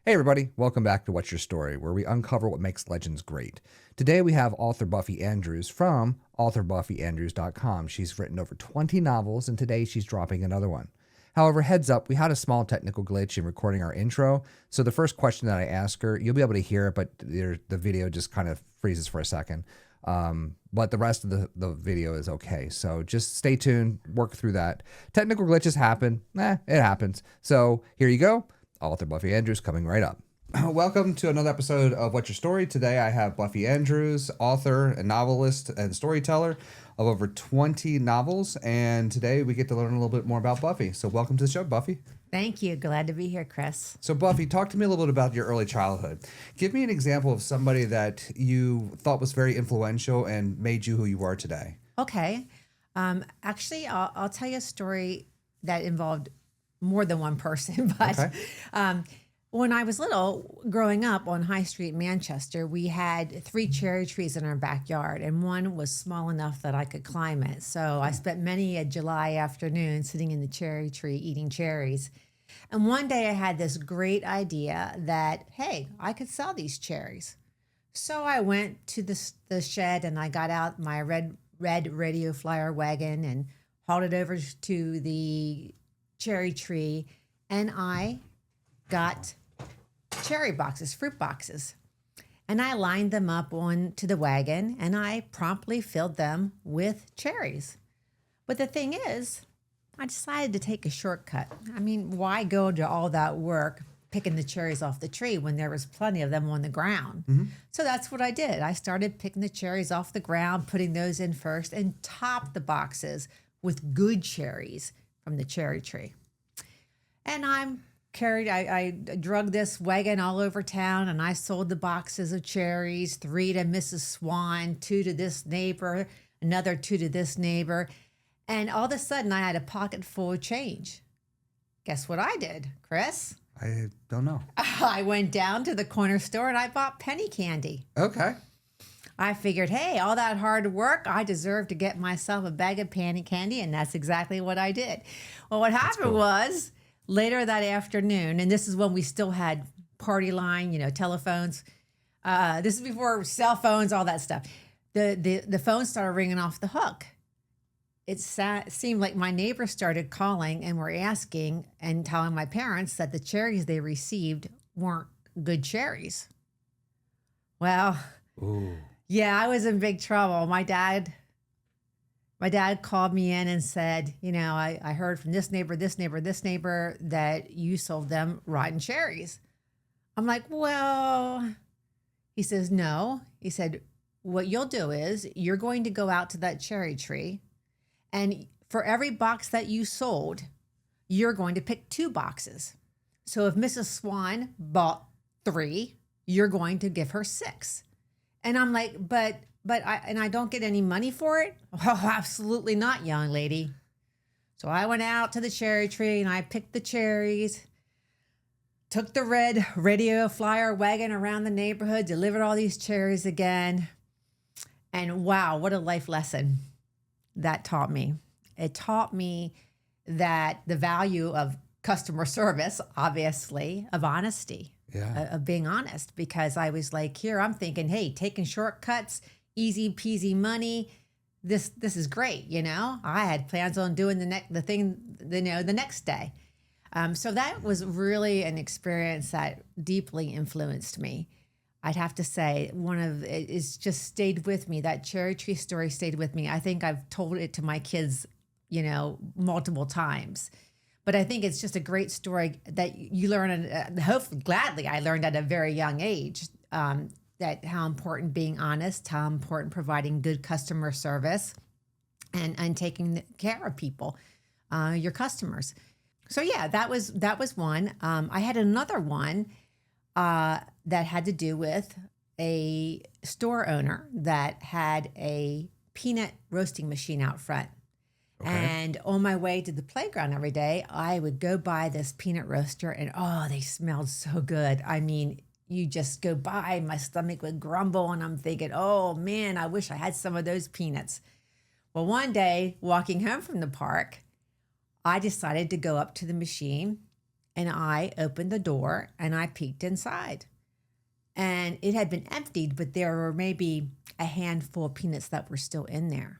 Hey everybody, welcome back to What's Your Story, where we uncover what makes legends great. Today we have author Buffy Andrews from authorbuffyandrews.com. She's written over 20 novels, and today she's dropping another one. However, heads up, we had a small technical glitch in recording our intro, so the first question that I ask her, you'll be able to hear it, but the video just kind of freezes for a second. But the rest of the video is okay, so just stay tuned, work through that. Technical glitches happen, it happens. So here you go. Author Buffy Andrews coming right up. Welcome to another episode of What's Your Story. Today I have Buffy Andrews, author and novelist and storyteller of over 20 novels. And today we get to learn a little bit more about Buffy. So welcome to the show, Buffy. Thank you. Glad to be here, Chris. So Buffy, talk to me a little bit about your early childhood. Give me an example of somebody that you thought was very influential and made you who you are today. Okay. Actually, I'll tell you a story that involved more than one person. But Okay. when I was little, growing up on High Street in Manchester, we had 3 cherry trees in our backyard, and one was small enough that I could climb it. So I spent many a July afternoon sitting in the cherry tree eating cherries. And one day I had this great idea that, hey, I could sell these cherries. So I went to the shed and I got out my red radio flyer wagon and hauled it over to the cherry tree, and I got cherry boxes, fruit boxes, and I lined them up onto the wagon and I promptly filled them with cherries. But the thing is, I decided to take a shortcut. I mean, why go to all that work picking the cherries off the tree when there was plenty of them on the ground? So that's what I did. I started picking the cherries off the ground, putting those in first, and topped the boxes with good cherries from the cherry tree. And I drug this wagon all over town, and I sold the boxes of cherries, 3 to Mrs. Swan, 2 to this neighbor, another 2 to this neighbor. And all of a sudden I had a pocket full of change. Guess what I did, Chris? I don't know. I went down to the corner store and I bought penny candy. Okay. I figured, hey, all that hard work, I deserve to get myself a bag of penny candy, and that's exactly what I did. Well, what happened was later that afternoon, and this is when we still had party line, telephones. This is before cell phones, all that stuff. The phone started ringing off the hook. It seemed like my neighbors started calling and were asking and telling my parents that the cherries they received weren't good cherries. Well, Ooh. yeah, I was in big trouble. My dad called me in and said, I heard from this neighbor that you sold them rotten cherries. I'm like, well, he says, no. He said, what you'll do is you're going to go out to that cherry tree, and for every box that you sold, you're going to pick 2 boxes. So if Mrs. Swan bought 3, you're going to give her 6. And I'm like, but I don't get any money for it? Oh, absolutely not, young lady. So I went out to the cherry tree and I picked the cherries, took the red radio flyer wagon around the neighborhood, delivered all these cherries again. And wow, what a life lesson that taught me. It taught me that the value of customer service, obviously, of honesty. Yeah. Of being honest, because I was like, here, I'm thinking, hey, taking shortcuts, easy peasy money. This is great. I had plans on doing the next day. So that was really an experience that deeply influenced me. I'd have to say it's just stayed with me. That cherry tree story stayed with me. I think I've told it to my kids, multiple times. But I think it's just a great story that you learn, and hopefully, gladly, I learned at a very young age that how important being honest, how important providing good customer service, and taking care of people, your customers. So yeah, that was one. I had another one that had to do with a store owner that had a peanut roasting machine out front. Okay. And on my way to the playground every day, I would go by this peanut roaster and, oh, they smelled so good. I mean, you just go by, my stomach would grumble, and I'm thinking, oh man, I wish I had some of those peanuts. Well, one day, walking home from the park, I decided to go up to the machine And I opened the door and I peeked inside. And it had been emptied, but there were maybe a handful of peanuts that were still in there.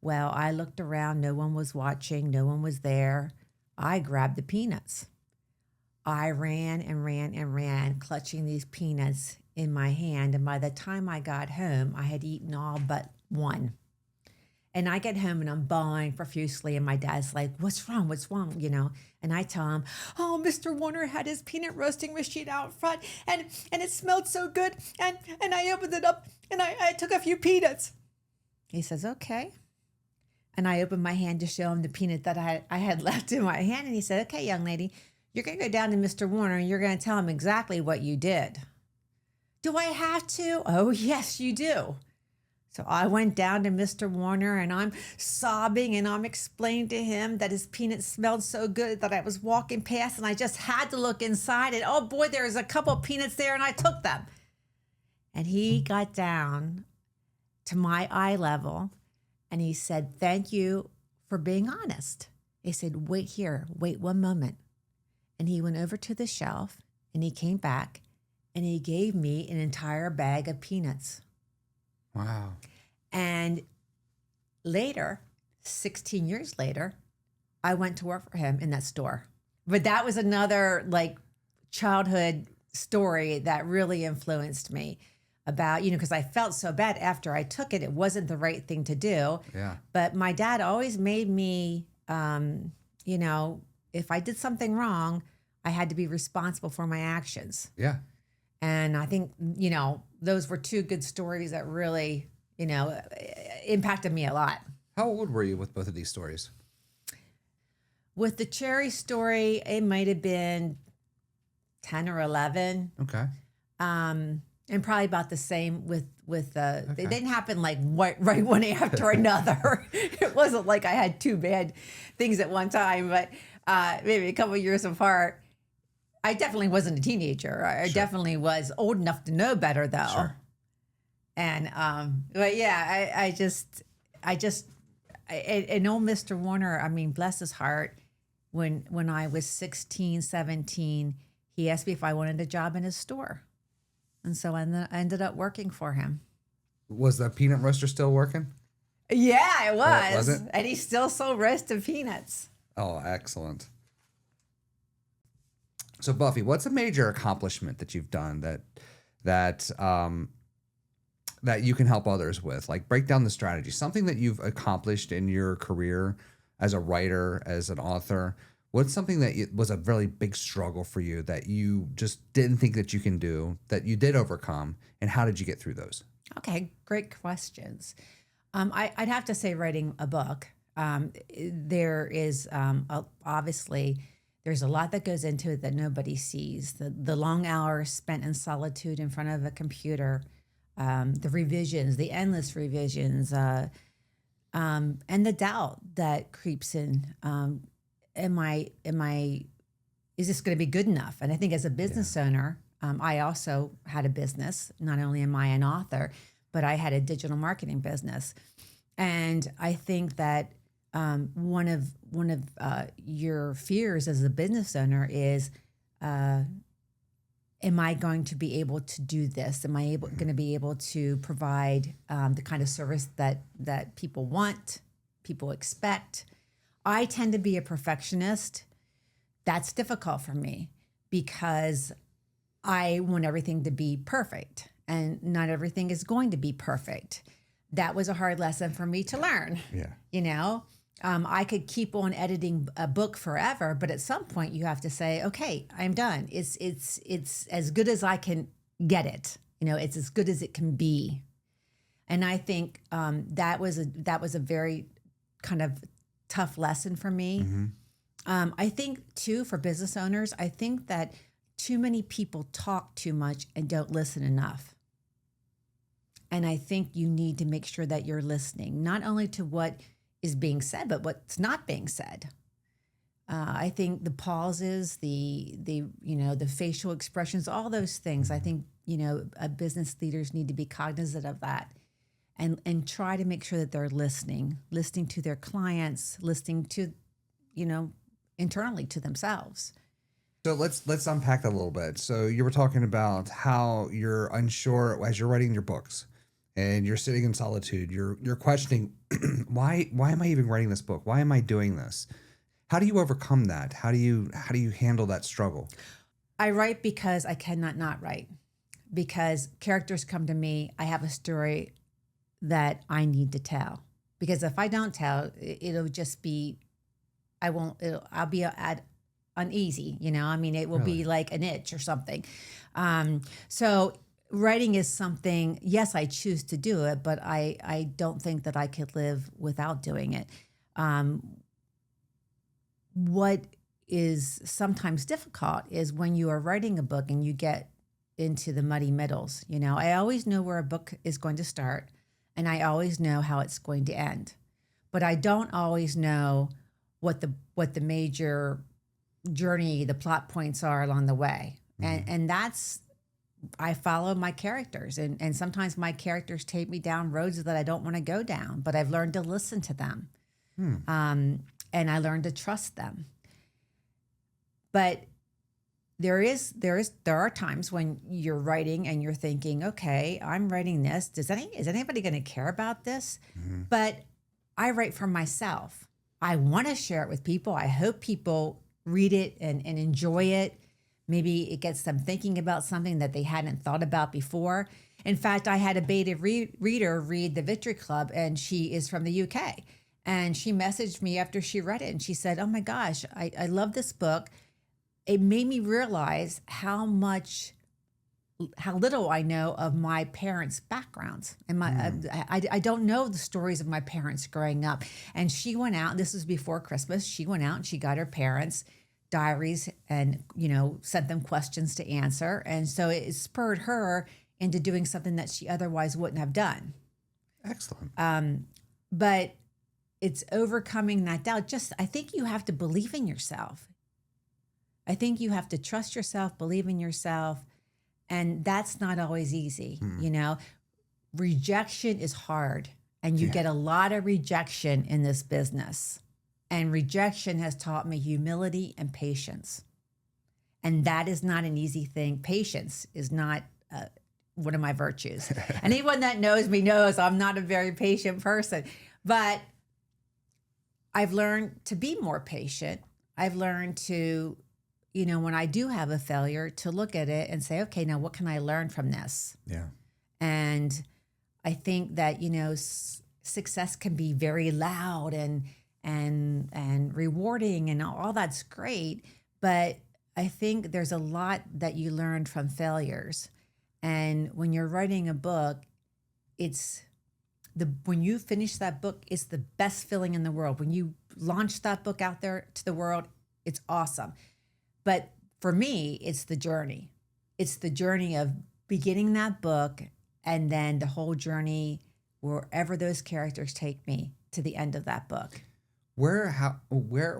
Well, I looked around. No one was watching. No one was there. I grabbed the peanuts. I ran and ran and ran, clutching these peanuts in my hand. And by the time I got home, I had eaten all but one. And I get home and I'm bawling profusely. And my dad's like, what's wrong? What's wrong? You know? And I tell him, oh, Mr. Warner had his peanut roasting machine out front and it smelled so good. And I opened it up and I took a few peanuts. He says, okay. And I opened my hand to show him the peanut that I had left in my hand. And he said, okay, young lady, you're going to go down to Mr. Warner and you're going to tell him exactly what you did. Do I have to? Oh, yes, you do. So I went down to Mr. Warner and I'm sobbing and I'm explaining to him that his peanuts smelled so good that I was walking past and I just had to look inside and oh boy, there's a couple of peanuts there and I took them. And he got down to my eye level and he said, thank you for being honest. He said, wait here, wait one moment. And he went over to the shelf and he came back and he gave me an entire bag of peanuts. Wow. And later, 16 years later, I went to work for him in that store. But that was another like childhood story that really influenced me about, you know, because I felt so bad after I took it. It wasn't the right thing to do. Yeah. But my dad always made me, you know, if I did something wrong, I had to be responsible for my actions. Yeah. And I think, you know, those were two good stories that really, you know, impacted me a lot. How old were you with both of these stories? With the Cherry story, it might have been 10 or 11. Okay. And probably about the same with they didn't happen like right one after another. It wasn't like I had two bad things at one time, but maybe a couple of years apart. I definitely wasn't a teenager. I definitely was old enough to know better, though. Sure. And but yeah, I old Mr. Warner, I mean, bless his heart, when I was 16, 17, he asked me if I wanted a job in his store. And so I ended up working for him. Was the peanut roaster still working? Yeah, it was. Was it? And he still sold roasted peanuts. Oh, excellent. So Buffy, what's a major accomplishment that you've done that you can help others with? Like break down the strategy, something that you've accomplished in your career as a writer, as an author. What's something that was a really big struggle for you that you just didn't think that you can do, that you did overcome, and how did you get through those? Okay, great questions. I'd have to say writing a book. There is obviously there's a lot that goes into it that nobody sees. The long hours spent in solitude in front of a computer, the revisions, the endless revisions, and the doubt that creeps in. Is this going to be good enough? And I think as a business owner, I also had a business. Not only am I an author, but I had a digital marketing business. And I think that one of your fears as a business owner is, am I going to be able to do this? Am I going to be able to provide the kind of service that people want, people expect? I tend to be a perfectionist. That's difficult for me because I want everything to be perfect, and not everything is going to be perfect. That was a hard lesson for me to learn. Yeah. You know, I could keep on editing a book forever, but at some point you have to say, okay, I'm done. It's as good as I can get it. You know, it's as good as it can be. And I think that was a very kind of tough lesson for me. Mm-hmm. I think too, for business owners, I think that too many people talk too much and don't listen enough. And I think you need to make sure that you're listening, not only to what is being said, but what's not being said. I think the pauses, the facial expressions, all those things. I think business leaders need to be cognizant of that, and try to make sure that they're listening to their clients, listening to, internally to themselves. So let's unpack that a little bit. So you were talking about how you're unsure as you're writing your books, and you're sitting in solitude. You're questioning why am I even writing this book? Why am I doing this? How do you overcome that? How do you handle that struggle? I write because I cannot not write. Because characters come to me, I have a story that I need to tell. Because if I don't tell, it'll just be, I won't, I'll be uneasy, you know? I mean, it will be Really? like an itch or something. So writing is something, yes, I choose to do it, but I don't think that I could live without doing it. What is sometimes difficult is when you are writing a book and you get into the muddy middles. You know, I always know where a book is going to start and I always know how it's going to end. But I don't always know what the major journey, the plot points are along the way. And that's I follow my characters and sometimes my characters take me down roads that I don't want to go down, but I've learned to listen to them. And I learned to trust them. But there are times when you're writing and you're thinking, okay, I'm writing this. Is anybody going to care about this? But I write for myself. I want to share it with people. I hope people read it and enjoy it. Maybe it gets them thinking about something that they hadn't thought about before. In fact, I had a beta reader read The Victory Club, and she is from the UK. And she messaged me after she read it, and she said, oh my gosh, I love this book. It made me realize how little I know of my parents' backgrounds. And I don't know the stories of my parents growing up. And she went out, this was before Christmas, she went out and she got her parents' diaries and, you know, sent them questions to answer. And so it spurred her into doing something that she otherwise wouldn't have done. Excellent. But it's overcoming that doubt. I think you have to believe in yourself. I think you have to trust yourself, believe in yourself. And that's not always easy. You know, rejection is hard and you get a lot of rejection in this business. And rejection has taught me humility and patience. And that is not an easy thing. Patience is not one of my virtues. Anyone that knows me knows I'm not a very patient person. But I've learned to be more patient. I've learned to, you know, when I do have a failure, to look at it and say, okay, now what can I learn from this? Yeah. And I think that, you know, success can be very loud and rewarding and all that's great. But I think there's a lot that you learn from failures. And when you're writing a book, when you finish that book, it's the best feeling in the world. When you launch that book out there to the world, it's awesome. But for me, it's the journey. It's the journey of beginning that book and then the whole journey wherever those characters take me to the end of that book. Where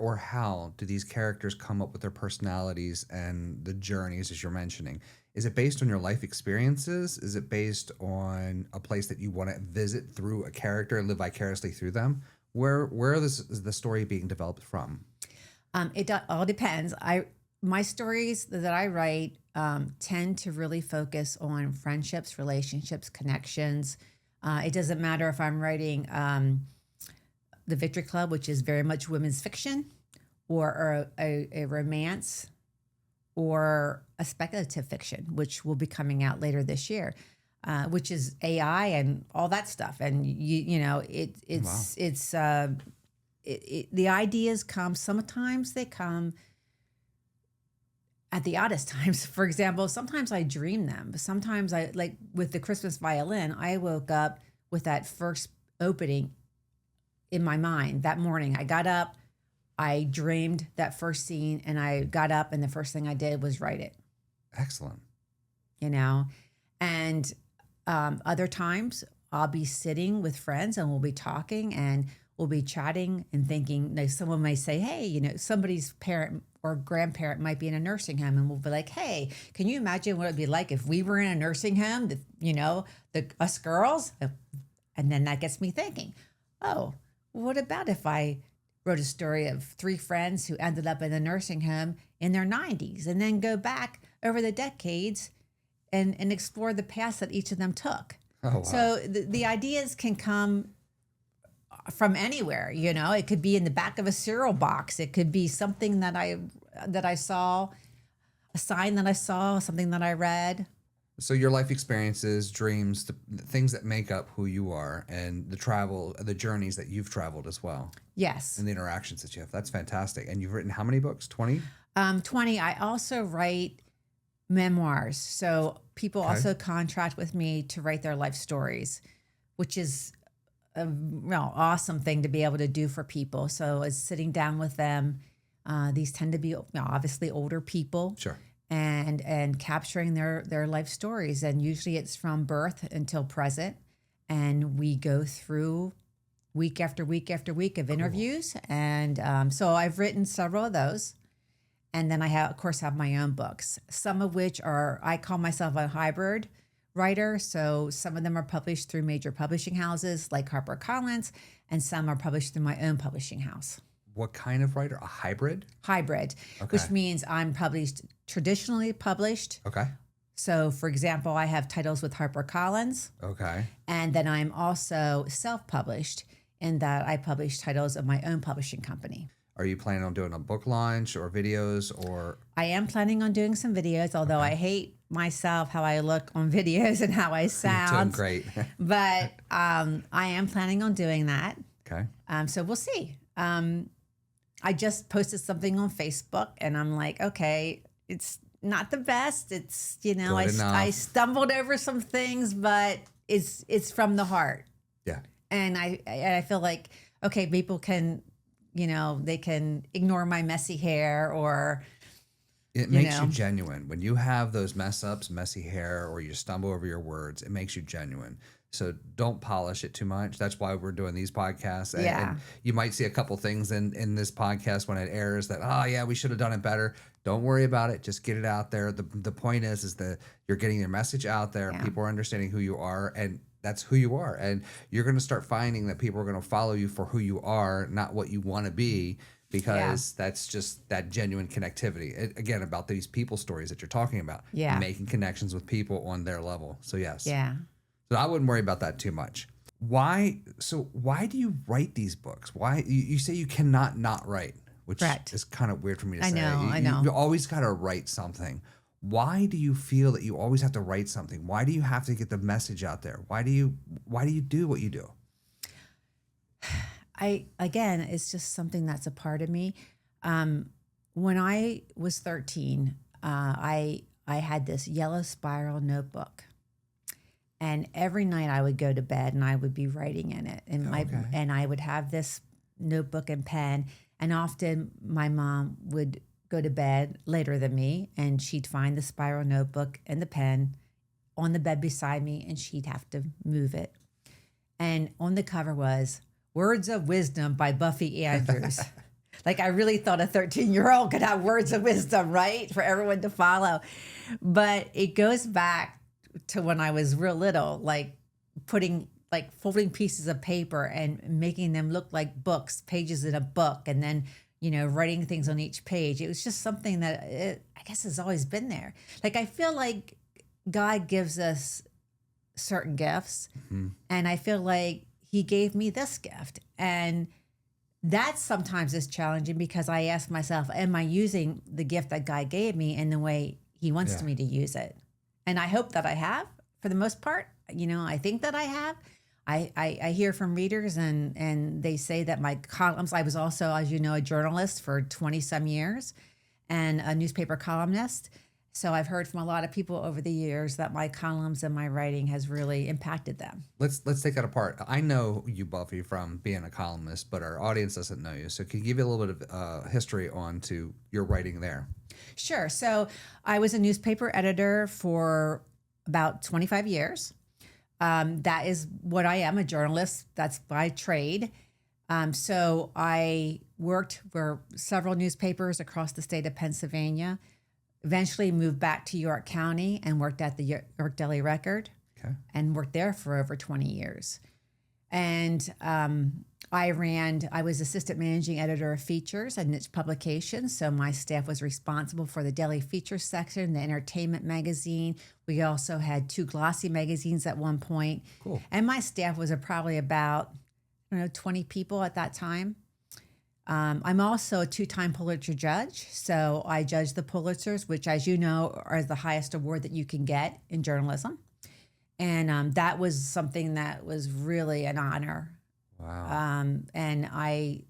or how do these characters come up with their personalities and the journeys, as you're mentioning? Is it based on your life experiences? Is it based on a place that you want to visit through a character and live vicariously through them? Where is the story being developed from? It all depends. My stories that I write tend to really focus on friendships, relationships, connections. It doesn't matter if I'm writing The Victory Club, which is very much women's fiction, or a romance, or a speculative fiction, which will be coming out later this year, which is AI and all that stuff. And you know, the ideas come. Sometimes they come at the oddest times. For example, sometimes I dream them. Sometimes I, like with the Christmas violin, I woke up with that first opening in my mind that morning. I got up, I dreamed that first scene, and I got up and the first thing I did was write it. Excellent. You know, and other times I'll be sitting with friends and we'll be talking and we'll be chatting and thinking, like someone may say, hey, you know, somebody's parent or grandparent might be in a nursing home, and we'll be like, hey, can you imagine what it'd be like if we were in a nursing home, you know, us girls? And then that gets me thinking, oh, what about if I wrote a story of three friends who ended up in a nursing home in their 90s and then go back over the decades and explore the paths that each of them took. Oh, wow. So the ideas can come from anywhere, you know. It could be in the back of a cereal box. It could be something that I saw, a sign that I saw, something that I read. So your life experiences, dreams, the things that make up who you are, and the journeys that you've traveled as well, Yes. and the interactions that you have. That's fantastic. And you've written how many books? 20? 20. I also write memoirs. So people Okay. also contract with me to write their life stories, which is a awesome thing to be able to do for people. So it's sitting down with them. These tend to be obviously older people. Sure. And capturing their life stories. And usually it's from birth until present. And we go through week after week after week of interviews. And so I've written several of those. And then I have, of course, have my own books, some of which I call myself a hybrid writer. So some of them are published through major publishing houses like HarperCollins, and some are published through my own publishing house. What kind of writer? A hybrid? Hybrid, Okay. which means I'm traditionally published. Okay. So, for example, I have titles with HarperCollins, Okay. and then I'm also self-published in that I publish titles of my own publishing company. Are you planning on doing a book launch or videos or? I am planning on doing some videos, although I hate myself how I look on videos and how I Doing sound. great. But I am planning on doing that. Okay. So we'll see. I just posted something on Facebook, and I'm like, okay, it's not the best. It's, you know, Good enough. I stumbled over some things, but it's from the heart. Yeah. And I feel like, okay, people can, you know, they can ignore my messy hair or It makes know. you genuine. When you have those mess ups, messy hair, or you stumble over your words, it makes you genuine. So don't polish it too much. That's why we're doing these podcasts. Yeah. And you might see a couple things in this podcast when it airs that, oh yeah, we should have done it better. Don't worry about it. Just get it out there. The point is that you're getting your message out there. Yeah. People are understanding who you are, and that's who you are. And you're going to start finding that people are going to follow you for who you are, not what you want to be, because that's just that genuine connectivity. Again, about these people stories that you're talking about. Yeah. Making connections with people on their level. So yes. yeah. So I wouldn't worry about that too much. Why do you write these books? Why you say you cannot not write, which Correct. is kind of weird for me to I say. know, I know. You always got to write something. Why do you feel that you always have to write something? Why do you have to get the message out there? Why do you do what you do? Again, it's just something that's a part of me. When I was 13, I had this yellow spiral notebook. And every night I would go to bed and I would be writing in it. And and I would have this notebook and pen. And often my mom would go to bed later than me, and she'd find the spiral notebook and the pen on the bed beside me, and she'd have to move it. And on the cover was Words of Wisdom by Buffy Andrews. Like, I really thought a 13-year-old could have words of wisdom, right? For everyone to follow. But it goes back to when I was real little, like folding pieces of paper and making them look like books, pages in a book, and then, you know, writing things on each page. It was just something that I guess has always been there. Like, I feel like God gives us certain gifts, and I feel like he gave me this gift. And that sometimes is challenging because I ask myself, am I using the gift that God gave me in the way he wants me to use it? And I hope that I have, for the most part. You know, I think that I have. I hear from readers and they say that my columns, I was also, as you know, a journalist for 20 some years and a newspaper columnist. So I've heard from a lot of people over the years that my columns and my writing has really impacted them. Let's take that apart. I know you, Buffy, from being a columnist, but our audience doesn't know you. So can you give you a little bit of history on to your writing there? Sure. So I was a newspaper editor for about 25 years. That is what I am, a journalist. That's by trade. So I worked for several newspapers across the state of Pennsylvania, eventually moved back to York County and worked at the York Daily Record, and worked there for over 20 years. And I was assistant managing editor of features and niche publications. So my staff was responsible for the daily features section, the entertainment magazine. We also had 2 glossy magazines at one point. Cool. And my staff was probably about, 20 people at that time. I'm also a 2-time Pulitzer judge. So I judge the Pulitzers, which, as you know, are the highest award that you can get in journalism. And that was something that was really an honor. Wow. And I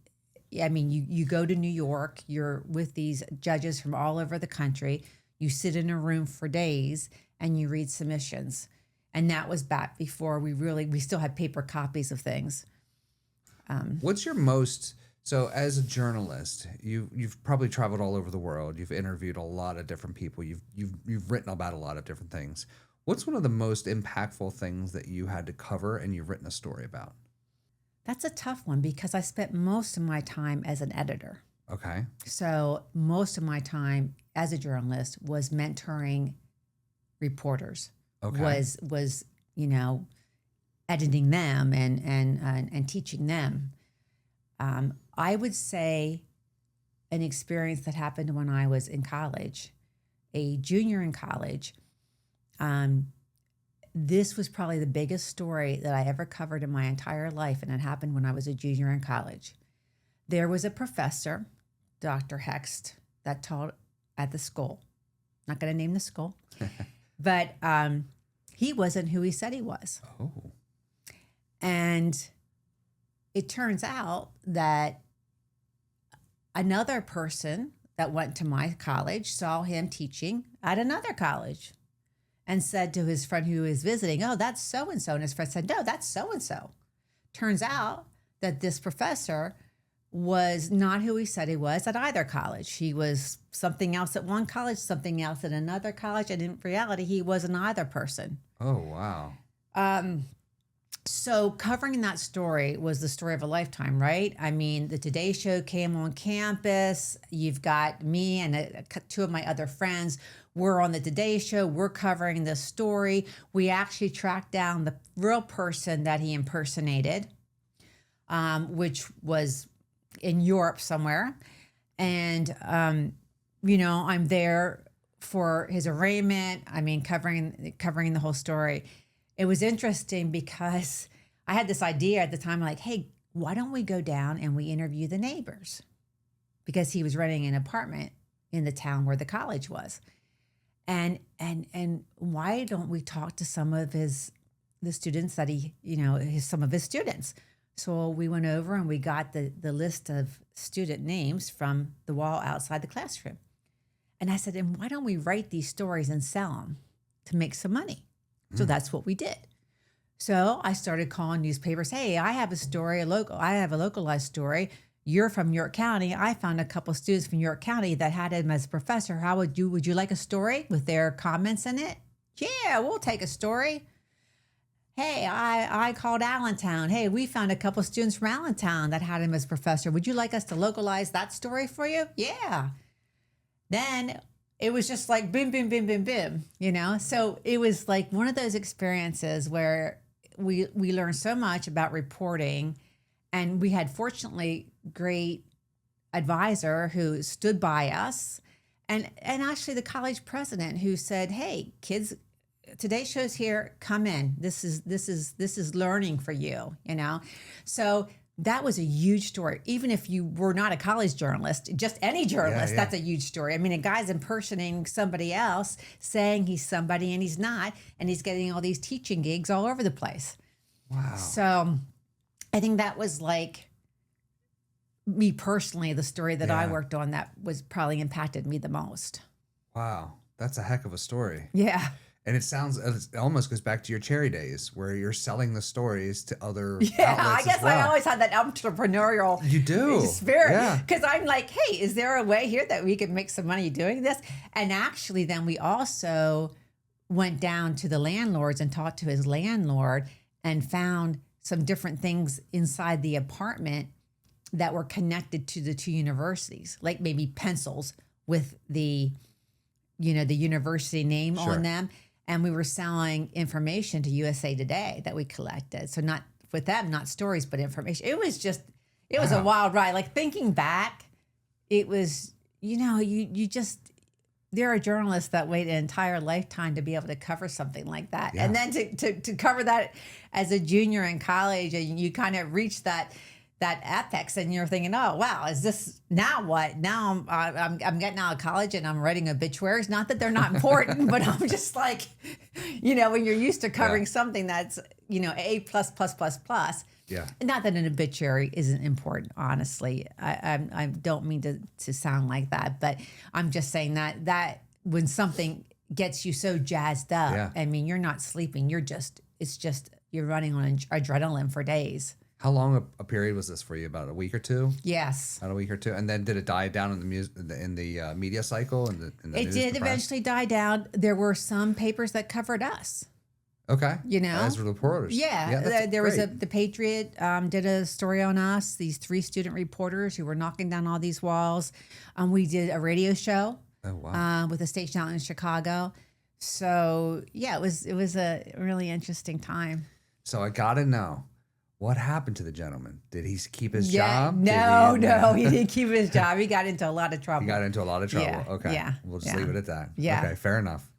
mean, you go to New York, you're with these judges from all over the country. You sit in a room for days and you read submissions. And that was back before we still had paper copies of things. What's your most, so as a journalist, you've probably traveled all over the world. You've interviewed a lot of different people. You've written about a lot of different things. What's one of the most impactful things that you had to cover and you've written a story about? That's a tough one because I spent most of my time as an editor. Okay. So most of my time as a journalist was mentoring reporters. Okay. Was editing them and teaching them. I would say an experience that happened when I was in college, a junior in college. This was probably the biggest story that I ever covered in my entire life, and it happened when I was a junior in college. There was a professor, Dr. Hext, that taught at the school. Not going to name the school, but he wasn't who he said he was. Oh. And it turns out that another person that went to my college saw him teaching at another college and said to his friend who was visiting, "Oh, that's so-and-so." And his friend said, "No, that's so-and-so." Turns out that this professor was not who he said he was at either college. He was something else at one college, something else at another college. And in reality, he wasn't either person. Oh, wow. So covering that story was the story of a lifetime, right? I mean, the Today Show came on campus. You've got me and 2 of my other friends. We're on the Today Show. We're covering this story. We actually tracked down the real person that he impersonated, which was in Europe somewhere. And, I'm there for his arraignment. I mean, covering the whole story. It was interesting because I had this idea at the time, like, hey, why don't we go down and we interview the neighbors? Because he was renting an apartment in the town where the college was. And why don't we talk to some of the students that some of his students? So we went over and we got the list of student names from the wall outside the classroom. And I said, and why don't we write these stories and sell them to make some money? So that's what we did. So I started calling newspapers. Hey, I have a story, I have a localized story. You're from York County. I found a couple students from York County that had him as a professor. Would you like a story with their comments in it? Yeah, we'll take a story. Hey, I called Allentown. Hey, we found a couple students from Allentown that had him as a professor. Would you like us to localize that story for you? Yeah. Then it was just like boom, boom, boom, boom, boom, So it was like one of those experiences where we learned so much about reporting, and we had fortunately great advisor who stood by us, and actually the college president who said, "Hey, kids, Today's Show's here. Come in. This is learning for you." So that was a huge story. Even if you were not a college journalist, just any journalist, that's a huge story. I mean, a guy's impersonating somebody else, saying he's somebody and he's not, and he's getting all these teaching gigs all over the place. Wow. So I think that was like me personally, the story that I worked on that was probably impacted me the most. Wow. That's a heck of a story. Yeah. And it almost goes back to your Cherry days where you're selling the stories to other outlets I guess as well. I always had that entrepreneurial spirit because I'm like, hey, is there a way here that we could make some money doing this? And actually then we also went down to the landlords and talked to his landlord and found some different things inside the apartment that were connected to the 2 universities, like maybe pencils with the university name on them. And we were selling information to USA Today that we collected. So not with them, not stories, but information. It was a wild ride. Like thinking back, it was, you just, there are journalists that wait an entire lifetime to be able to cover something like that. Yeah. And then to cover that as a junior in college, and you kind of reach that apex, and you're thinking, oh, wow, is this, now what? Now I'm getting out of college and I'm writing obituaries. Not that they're not important, but I'm just like, when you're used to covering something that's, A plus plus plus plus. Yeah. Not that an obituary isn't important, honestly. I don't mean to sound like that, but I'm just saying that when something gets you so jazzed up, I mean, you're not sleeping. You're running on adrenaline for days. How long a period was this for you? About a week or two? Yes. About a week or two, and then did it die down in the media cycle? It did eventually die down. There were some papers that covered us. Okay. As reporters. Yeah. There was great. The Patriot did a story on us. These 3 student reporters who were knocking down all these walls. We did a radio show. Oh wow. With a station out in Chicago. So it was a really interesting time. So I gotta know, what happened to the gentleman? Did he keep his job? No, he didn't keep his job. He got into a lot of trouble. He got into a lot of trouble. Yeah, Okay. yeah, We'll just leave it at that. Yeah. Okay, fair enough.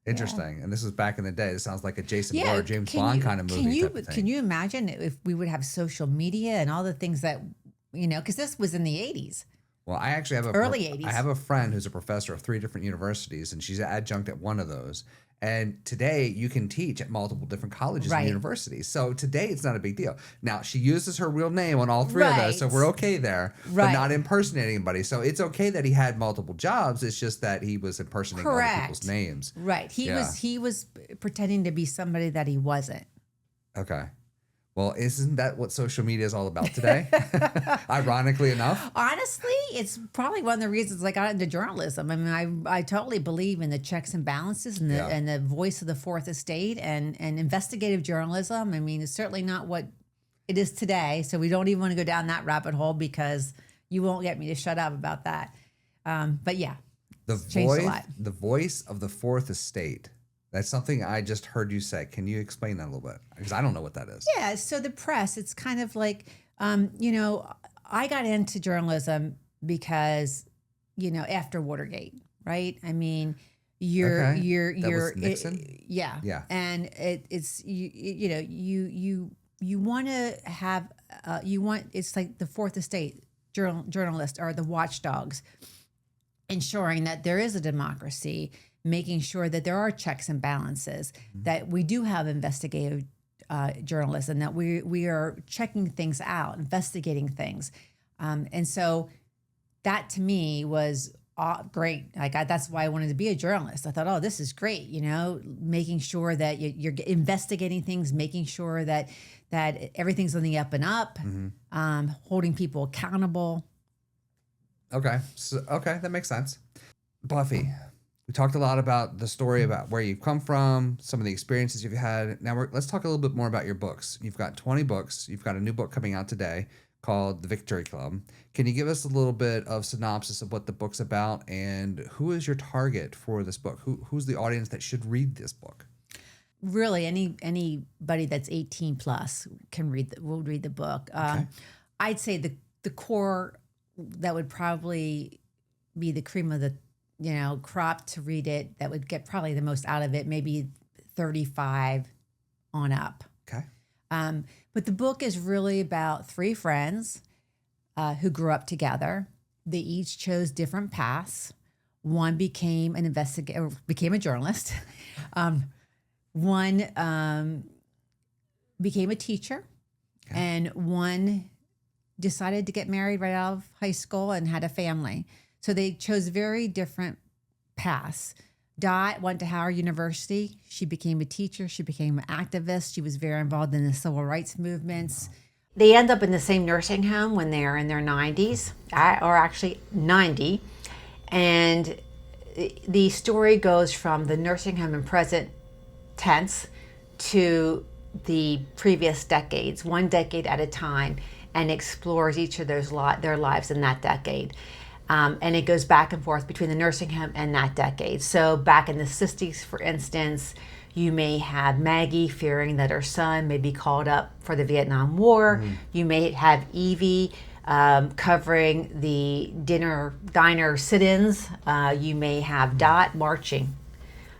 Interesting. And this was back in the day. This sounds like a Jason Bourne or James Bond kind of movie type of thing. Can you imagine if we would have social media and all the things that, because this was in the 80s. Well, I actually have early 80s. I have a friend who's a professor of 3 different universities, and she's an adjunct at one of those. And today you can teach at multiple different colleges and universities. So today it's not a big deal. Now, she uses her real name on all 3 of those, so we're okay there, but not impersonating anybody. So it's okay that he had multiple jobs. It's just that he was impersonating other people's names. Right. He was pretending to be somebody that he wasn't. Okay. Well, isn't that what social media is all about today? Ironically enough. Honestly, it's probably one of the reasons I got into journalism. I mean, I totally believe in the checks and balances and the voice of the fourth estate and investigative journalism. I mean, it's certainly not what it is today. So we don't even want to go down that rabbit hole because you won't get me to shut up about that. But yeah, the voice of the fourth estate. That's something I just heard you say. Can you explain that a little bit? Because I don't know what that is. Yeah. So the press, it's kind of like, I got into journalism because, after Watergate, right? I mean, you're Nixon? Yeah. And it's, you want to have, it's like the fourth estate journalists are the watchdogs, ensuring that there is a democracy, making sure that there are checks and balances, that we do have investigative journalism, that we are checking things out, investigating things. And so that to me was great. That's why I wanted to be a journalist. I thought, oh, this is great. Making sure that you're investigating things, making sure that everything's on the up and up, holding people accountable. Okay. That makes sense. Buffy. We talked a lot about the story about where you've come from, some of the experiences you've had. Now let's talk a little bit more about your books. You've got 20 books. You've got a new book coming out today called The Victory Club. Can you give us a little bit of synopsis of what the book's about and who is your target for this book? Who's the audience that should read this book? Really, anybody that's 18 plus will read the book. Okay. I'd say the core that would probably be the cream of the crop to read it, that would get probably the most out of it, maybe 35 on up. Okay. But the book is really about 3 friends who grew up together. They each chose different paths. One became an investigator, became a journalist. One became a teacher, and one decided to get married right out of high school and had a family. So they chose very different paths. Dot went to Howard University. She became a teacher. She became an activist. She was very involved in the civil rights movements. They end up in the same nursing home when they're in their 90s, or actually 90. And the story goes from the nursing home in present tense to the previous decades, one decade at a time, and explores each of their lives in that decade. And it goes back and forth between the nursing home and that decade. So back in the 60s, for instance, You may have Maggie fearing that her son may be called up for the Vietnam War. You may have Evie covering the diner sit-ins. You may have Dot marching,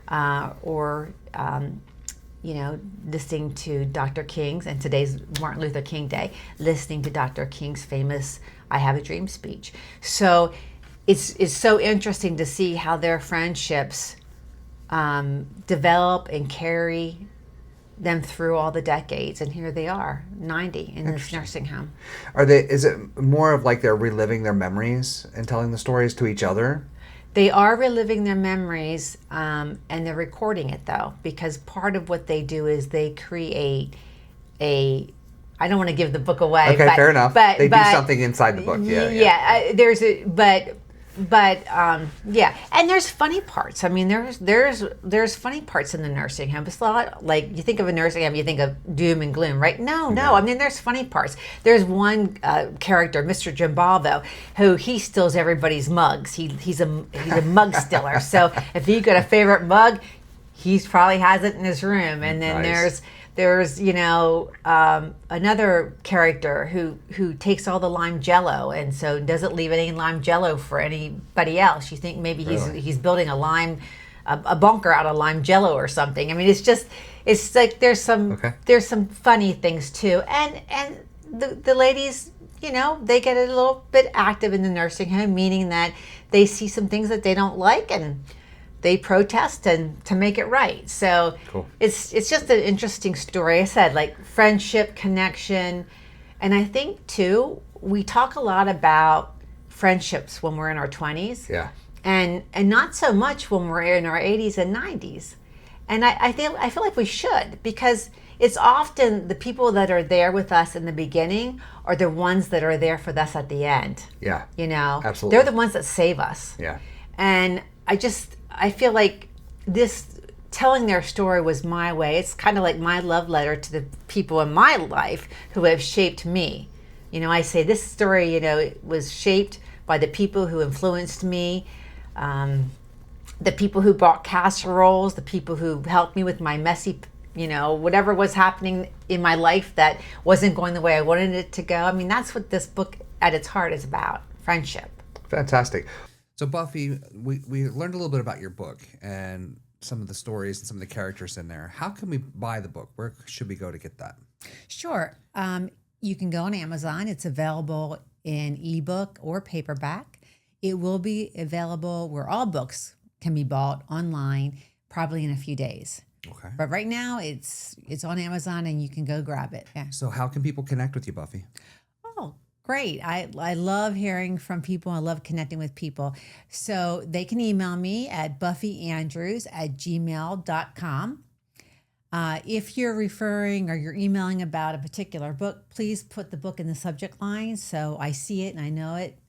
or listening to Dr. King's, and today's Martin Luther King Day, listening to Dr. King's famous "I Have a Dream" speech. So it's so interesting to see how their friendships develop and carry them through all the decades, and here they are, 90, in this nursing home. Is it more of like they're reliving their memories and telling the stories to each other? They are reliving their memories, and they're recording it, though, because part of what they do is they create I don't want to give the book away. Okay, fair enough. They do something inside the book. Yeah. And there's funny parts. I mean, there's funny parts in the nursing home. It's not like you think of a nursing home, you think of doom and gloom, right? No. I mean, there's funny parts. There's one character, Mr. Jimbalvo, who he steals everybody's mugs. He's a mug stealer. So if you got a favorite mug, he probably has it in his room. And then there's another character who takes all the lime jello and so doesn't leave any lime jello for anybody else. You think maybe he's building a bunker out of lime jello or something. I mean, it's like there's some funny things too, and the ladies, they get a little bit active in the nursing home, meaning that they see some things that they don't like and they protest and to make it right. So cool. It's just an interesting story. I said, like, friendship, connection. And I think too, we talk a lot about friendships when we're in our 20s. Yeah. And not so much when we're in our 80s and 90s. And I feel like we should, because it's often the people that are there with us in the beginning are the ones that are there for us at the end. Yeah. Absolutely. They're the ones that save us. Yeah. And I feel like this telling their story was my way. It's kind of like my love letter to the people in my life who have shaped me. I say this story, it was shaped by the people who influenced me, the people who bought casseroles, the people who helped me with my messy, whatever was happening in my life that wasn't going the way I wanted it to go. I mean, that's what this book at its heart is about, friendship. Fantastic. So Buffy, we learned a little bit about your book and some of the stories and some of the characters in there. How can we buy the book? Where should we go to get that? Sure. You can go on Amazon. It's available in ebook or paperback. It will be available where all books can be bought online, probably in a few days. Okay. But right now it's on Amazon and you can go grab it. Yeah. So how can people connect with you, Buffy? Oh, great. I love hearing from people. I love connecting with people. So they can email me at buffyandrews@gmail.com. If you're referring or you're emailing about a particular book, please put the book in the subject line so I see it and I know it.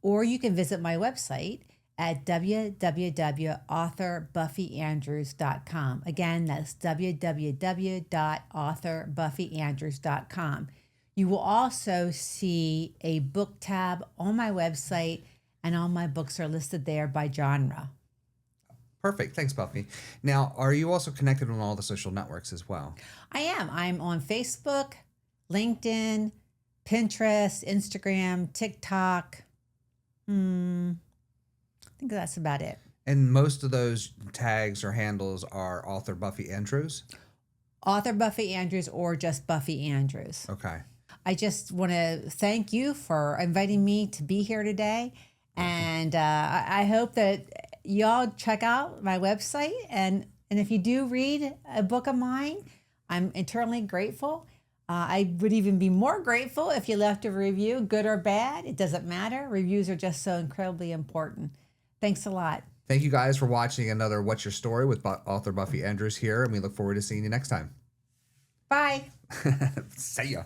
Or you can visit my website at www.authorbuffyandrews.com. Again, that's www.authorbuffyandrews.com. You will also see a book tab on my website, and all my books are listed there by genre. Perfect. Thanks, Buffy. Now, are you also connected on all the social networks as well? I am. I'm on Facebook, LinkedIn, Pinterest, Instagram, TikTok. I think that's about it. And most of those tags or handles are author Buffy Andrews? Author Buffy Andrews or just Buffy Andrews. Okay. I just want to thank you for inviting me to be here today. And I hope that y'all check out my website. And if you do read a book of mine, I'm eternally grateful. I would even be more grateful if you left a review, good or bad. It doesn't matter. Reviews are just so incredibly important. Thanks a lot. Thank you guys for watching another What's Your Story with author Buffy Andrews here. And we look forward to seeing you next time. Bye. See ya.